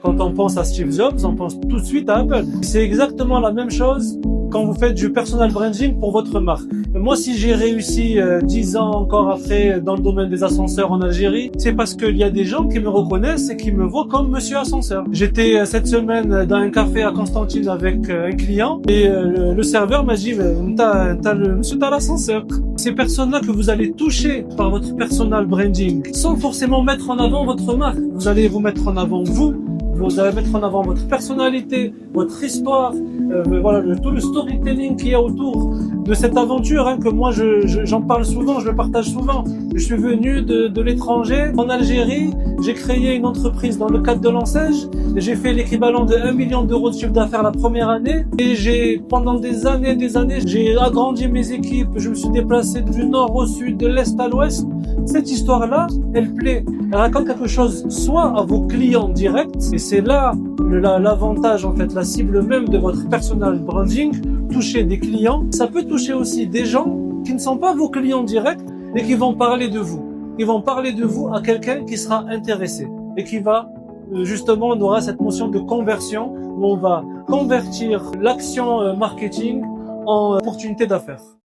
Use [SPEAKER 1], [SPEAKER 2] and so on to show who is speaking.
[SPEAKER 1] Quand on pense à Steve Jobs, on pense tout de suite à Apple. C'est exactement la même chose quand vous faites du personal branding pour votre marque. Moi, si j'ai réussi 10 ans encore après dans le domaine des ascenseurs en Algérie, c'est parce qu'il y a des gens qui me reconnaissent et qui me voient comme Monsieur Ascenseur. J'étais cette semaine dans un café à Constantine avec un client et le serveur m'a dit Monsieur, t'as l'ascenseur. Ces personnes-là que vous allez toucher par votre personal branding, sans forcément mettre en avant votre marque. Vous allez vous mettre en avant vous allez mettre en avant votre personnalité, votre histoire, voilà, tout le storytelling qu'il y a autour de cette aventure, que moi j'en parle souvent, je le partage souvent. Je suis venu de l'étranger, en Algérie, j'ai créé une entreprise dans le cadre de l'enseigne, j'ai fait l'équivalent de 1 million d'euros de chiffre d'affaires la première année, et pendant des années, j'ai agrandi mes équipes, je me suis déplacé du nord au sud, de l'est à l'ouest. Cette histoire-là, elle plaît. Elle raconte quelque chose, soit à vos clients directs, et c'est là l'avantage, en fait, la cible même de votre personal branding, toucher des clients. Ça peut toucher aussi des gens qui ne sont pas vos clients directs, et qui vont parler de vous. Ils vont parler de vous à quelqu'un qui sera intéressé, et qui va, justement, on aura cette notion de conversion, où on va convertir l'action marketing en opportunité d'affaires.